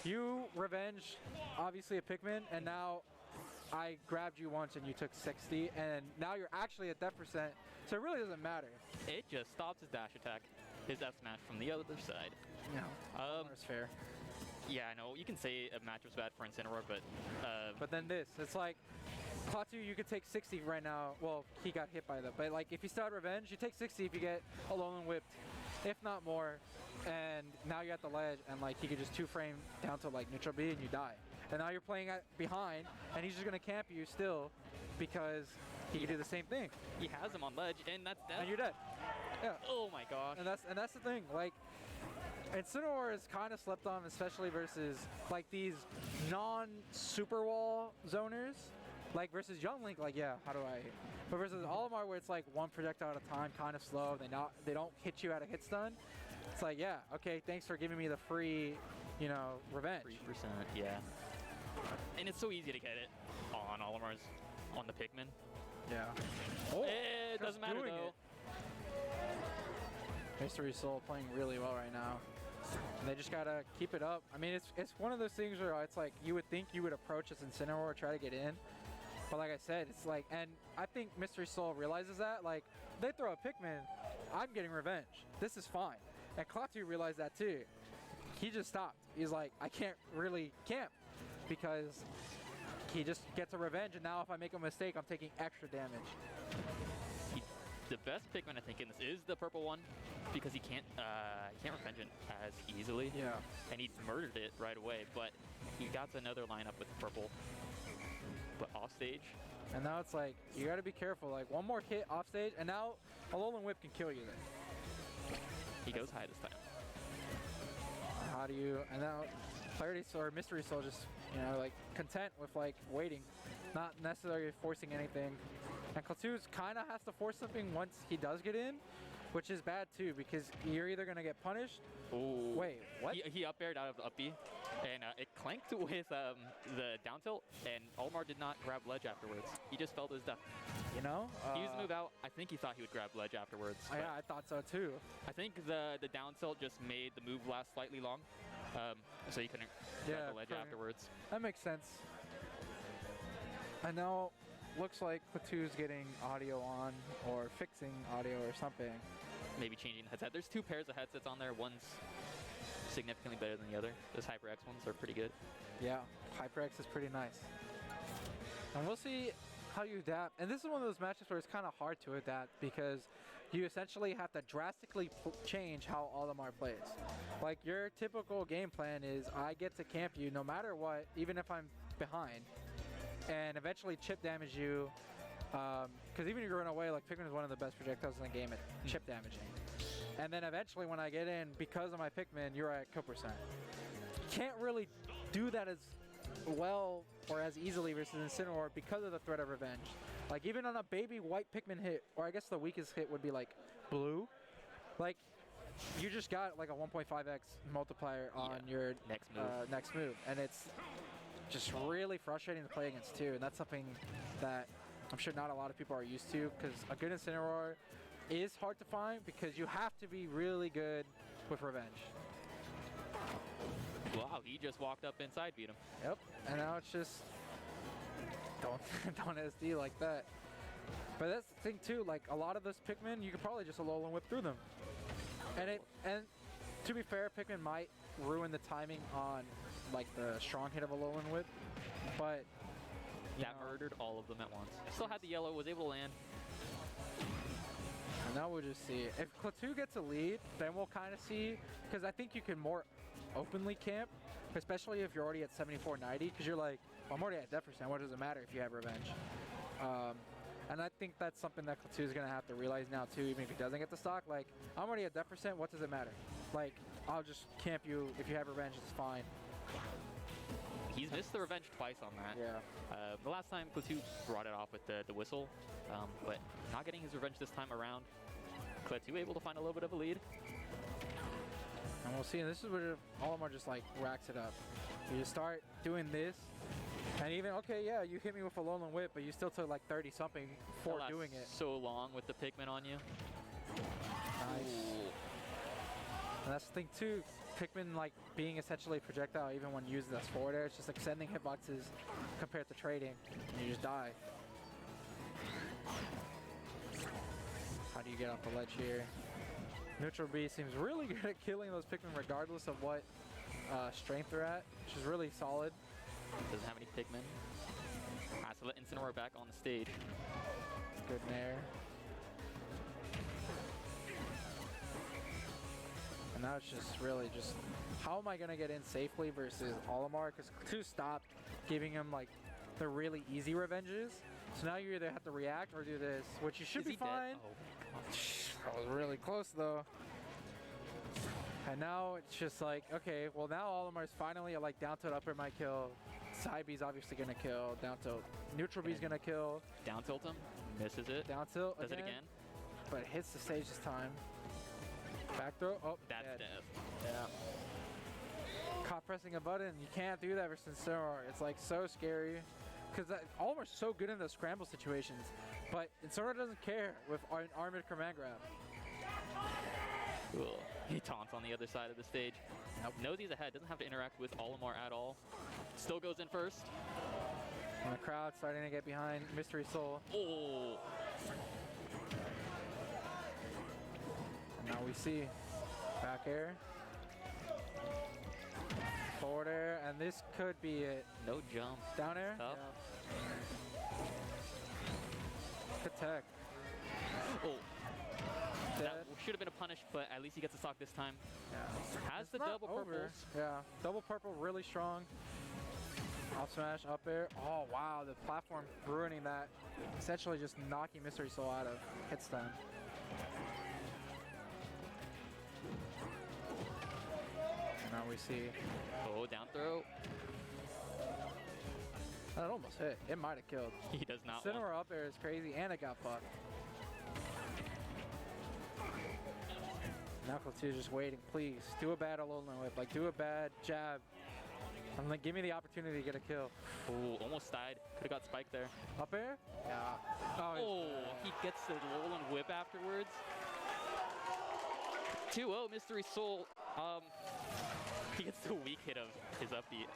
you revenged obviously a Pikmin, and now I grabbed you once and you took 60, and now you're actually at death percent, so it really doesn't matter. It just stops his dash attack, his F smash from the other side. Yeah, that's fair. Yeah, I know. You can say a matchup's bad for Incineroar, but then this, it's like Klaatu, you could take 60 right now. Well, he got hit by that, but like if you still had revenge, you take 60 if you get Alolan whipped, if not more. And now you're at the ledge, and like he could just 2-frame down to like neutral B and you die. And now you're playing behind, and he's just gonna camp you still because he can do the same thing. He has him on ledge, and that's dead. And you're dead. Yeah. Oh my gosh. And that's the thing. Like, Incineroar is kind of slept on, especially versus like these non-super wall zoners. Like versus Young Link, like yeah, how do I? But versus Olimar, where it's like one projectile at a time, kind of slow. They don't hit you at a hit stun. It's like yeah, okay, thanks for giving me the free, you know, revenge. 3%, yeah. And it's so easy to get it on Olimar's, on the Pikmin. Yeah. Oh, it doesn't matter though. Mystery Soul playing really well right now. And they just gotta keep it up. I mean, it's one of those things where it's like you would think you would approach this Incineroar or try to get in. But like I said, it's like, and I think Mystery Soul realizes that, like, they throw a Pikmin, I'm getting revenge. This is fine. And Klaatu realized that too. He just stopped. He's like, I can't really camp because he just gets a revenge, and now if I make a mistake, I'm taking extra damage. The best Pikmin I think in this is the purple one because he can't revenge it as easily. Yeah. And he murdered it right away, but he got another lineup with the purple. But off stage. And now it's like, you gotta be careful. Like one more hit off stage, and now Alolan Whip can kill you then. He goes high this time. How do you, and now Clarity Soul or Mystery Soul just, you know, like content with like waiting, not necessarily forcing anything. And Klaatu's kind of has to force something once he does get in, which is bad too because you're either gonna get punished. Ooh. Wait, what? He up aired out of the up B, and it clanked with the down tilt, and Olimar did not grab ledge afterwards. He just fell to his death. You know? He used the move out. I think he thought he would grab ledge afterwards. Yeah, I thought so too. I think the down tilt just made the move last slightly long, so he couldn't grab the ledge afterwards. That makes sense. And now looks like Klaatu's getting audio on or fixing audio or something. Maybe changing the headset. There's two pairs of headsets on there. One's significantly better than the other. Those HyperX ones are pretty good. Yeah, HyperX is pretty nice. And we'll see how you adapt. And this is one of those matches where it's kind of hard to adapt because you essentially have to drastically change how Olimar plays. Like your typical game plan is I get to camp you no matter what, even if I'm behind, and eventually chip damage you. Because even if you run away, like Pikmin is one of the best projectiles in the game at chip damaging. And then eventually when I get in, because of my Pikmin, you're at kill percent. Can't really do that as well or as easily versus Incineroar because of the threat of revenge. Like even on a baby white Pikmin hit, or I guess the weakest hit would be like blue, like you just got like a 1.5x multiplier on your next move. And it's just really frustrating to play against too. And that's something that I'm sure not a lot of people are used to because a good Incineroar is hard to find because you have to be really good with revenge. Wow, he just walked up inside, beat him. Yep, and now it's just don't SD like that. But that's the thing too, like a lot of this Pikmin, you could probably just Alolan Whip through them. And to be fair, Pikmin might ruin the timing on like the strong hit of Alolan Whip, but that murdered all of them at once. Still had the yellow, was able to land. And now we'll just see. If Klaatu gets a lead, then we'll kind of see, because I think you can more openly camp, especially if you're already at 7490, because you're like, well, I'm already at death percent, what does it matter if you have revenge? And I think that's something that Klaatu is going to have to realize now too, even if he doesn't get the stock. Like, I'm already at death percent, what does it matter? Like, I'll just camp you, if you have revenge, it's fine. He's missed the revenge twice on that. Yeah. The last time Klaatu brought it off with the whistle, but not getting his revenge this time around. Klaatu able to find a little bit of a lead. And we'll see, and this is where Olimar just like racks it up. You just start doing this, and even, okay, yeah, you hit me with a Alolan Whip, but you still took like 30 something for doing it. So long with the Pikmin on you. Nice. And that's the thing too, Pikmin like being essentially projectile even when used as forward air, it's just extending hitboxes compared to trading, and you just die. How do you get off the ledge here? Neutral B seems really good at killing those Pikmin regardless of what strength they're at, which is really solid. Doesn't have any Pikmin. Has to let Incineroar back on the stage. Good nair. And now it's just really just, how am I going to get in safely versus Olimar? Because Klaatu stopped giving him like the really easy revenges. So now you either have to react or do this, which you should be fine. Oh. That was really close though. And now it's just like, okay, well now Olimar's finally like down tilt upper might kill. Side B's obviously gonna kill. Down tilt. Neutral B's gonna kill. Down tilt him. Misses it. Down tilt Does it again. But hits the stage this time. Back throw. Oh, That's dead. death. Yeah. Caught pressing a button. You can't do that versus Incineroar. It's like so scary. Because Olimar's so good in those scramble situations. But Incineroar doesn't care with an armored command grab. Cool. He taunts on the other side of the stage. Nope. Knows he's ahead. Doesn't have to interact with Olimar at all. Still goes in first. And the crowd starting to get behind Mystery Soul. Oh. And now we see back air. Forward air, and this could be it. No jump. Down air? Up. Yeah. Good tech. Oh. Dead. That should have been a punish, but at least he gets a stock this time. Yeah. Has It's the not double over. purples. Yeah, double purple really strong. Off smash, up air. Oh wow, the platform ruining that. Essentially just knocking Mystery Soul out of hit stun. And now we see. Oh, down throw. That almost hit. It might have killed. He does not want. Incineroar up air is crazy, and it got fucked. Now Klaatu is just waiting. Please do a bad Alolan whip. Like do a bad jab. I'm like, give me the opportunity to get a kill. Oh, almost died. Could have got spiked there. Up air? Yeah. Oh, he gets the Alolan whip afterwards. 2-0 Mystery Soul. He gets the weak hit of his upbeat.